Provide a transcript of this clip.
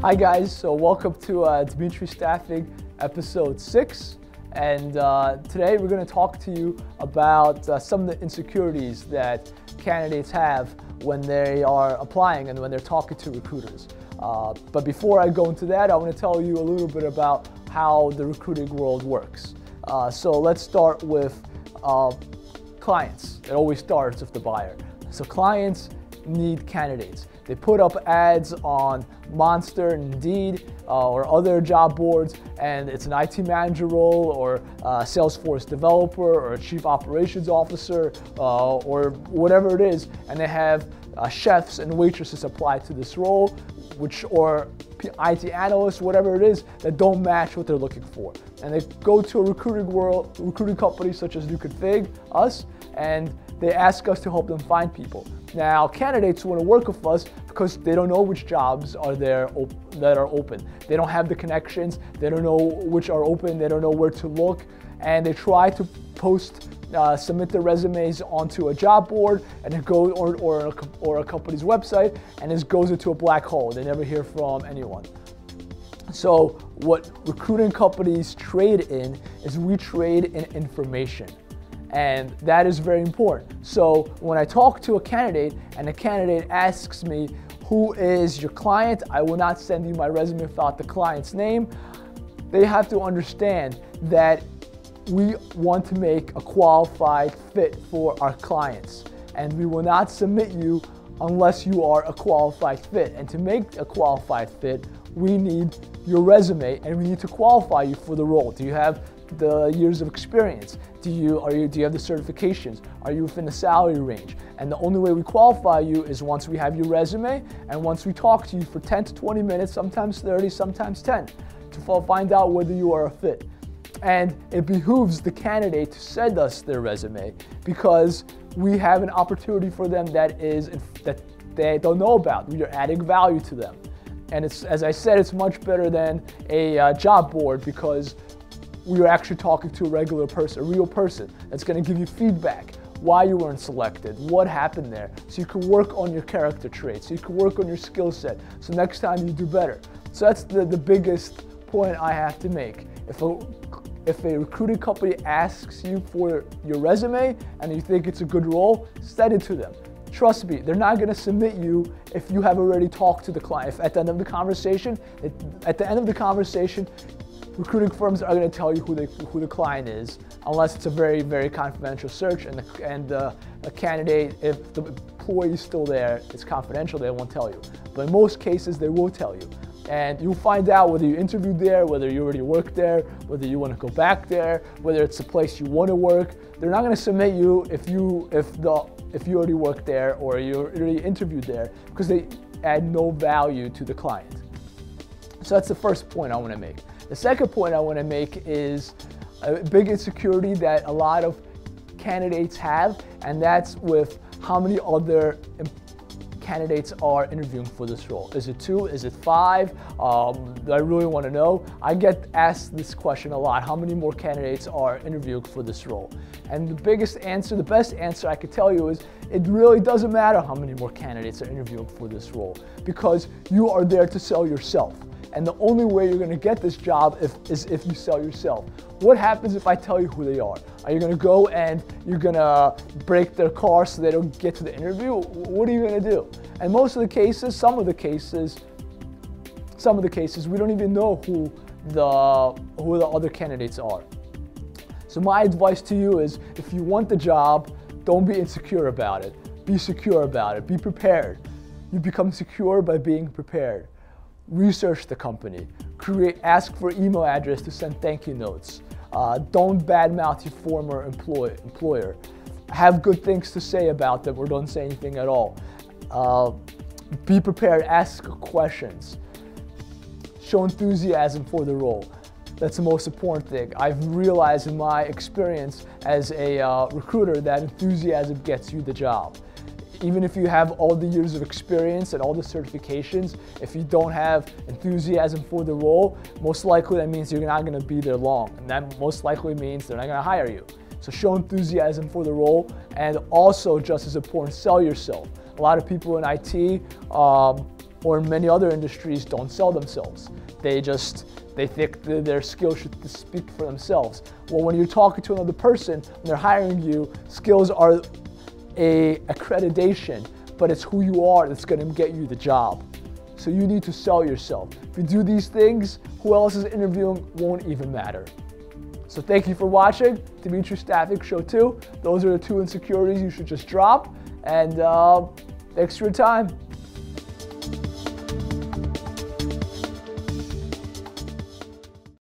Hi guys, so welcome to Dmitry Staffing episode 6, and today we're going to talk to you about some of the insecurities that candidates have when they are applying and when they're talking to recruiters. But before I go into that, I want to tell you a little bit about how the recruiting world works. So let's start with clients. It always starts with the buyer. So clients need candidates. They put up ads on Monster, Indeed, or other job boards, and it's an IT manager role, or a Salesforce developer, or a chief operations officer, or whatever it is, and they have chefs and waitresses apply to this role, or IT analysts, whatever it is, that don't match what they're looking for. And they go to a recruiting company such as NewConfig, us, and they ask us to help them find people. Now, candidates want to work with us because they don't know which jobs are there that are open. They don't have the connections, they don't know which are open, they don't know where to look, and they try to submit their resumes onto a job board, and it goes, or a company's website, and it goes into a black hole. They never hear from anyone. So what recruiting companies trade in is we trade in information. And that is very important. So when I talk to a candidate and the candidate asks me, who is your client? I will not send you my resume without the client's name. They have to understand that we want to make a qualified fit for our clients. And we will not submit you unless you are a qualified fit. And to make a qualified fit, we need your resume and we need to qualify you for the role. Do you have the years of experience? Do you have the certifications? Are you within the salary range? And the only way we qualify you is once we have your resume and once we talk to you for 10 to 20 minutes, sometimes 30, sometimes 10, to find out whether you are a fit. And it behooves the candidate to send us their resume because we have an opportunity for them that they don't know about. We are adding value to them. And it's, as I said, it's much better than a job board because we are actually talking to a regular person, a real person that's going to give you feedback, why you weren't selected, what happened there, so you can work on your character traits, so you can work on your skill set, so next time you do better. So that's the biggest point I have to make. If a recruiting company asks you for your resume and you think it's a good role, send it to them. Trust me, they're not going to submit you if you have already talked to the client. If at the end of the conversation, recruiting firms are going to tell you who the client is, unless it's a very, very confidential search, and the candidate, if the employee is still there, it's confidential, they won't tell you. But in most cases, they will tell you. And you'll find out whether you interviewed there, whether you already worked there, whether you want to go back there, whether it's a place you want to work. They're not going to submit you if you already worked there or you already interviewed there, because they add no value to the client. So that's the first point I want to make. The second point I want to make is a big insecurity that a lot of candidates have, and that's with how many other candidates are interviewing for this role. Is it 2? Is it 5? I really want to know. I get asked this question a lot. How many more candidates are interviewing for this role? And the best answer I could tell you is it really doesn't matter how many more candidates are interviewing for this role, because you are there to sell yourself. And the only way you're going to get this job is if you sell yourself. What happens if I tell you who they are? Are you going to go and you're going to break their car so they don't get to the interview? What are you going to do? And most of the cases, some of the cases, we don't even know who the other candidates are. So my advice to you is, if you want the job, don't be insecure about it. Be secure about it. Be prepared. You become secure by being prepared. Research the company, ask for email address to send thank you notes. Don't badmouth your former employer. Have good things to say about them, or don't say anything at all. Be prepared, ask questions. Show enthusiasm for the role. That's the most important thing. I've realized in my experience as a recruiter that enthusiasm gets you the job. Even if you have all the years of experience and all the certifications, if you don't have enthusiasm for the role, most likely that means you're not going to be there long. And that most likely means they're not going to hire you. So show enthusiasm for the role, and also, just as important, sell yourself. A lot of people in IT or in many other industries, don't sell themselves. They think that their skills should speak for themselves. Well, when you're talking to another person, when they're hiring you, skills are a accreditation, but it's who you are that's going to get you the job. So you need to sell yourself. If you do these things, who else is interviewing won't even matter. So thank you for watching Dmitry Staffing Show 2. Those are the 2 insecurities you should just drop. And thanks for your time.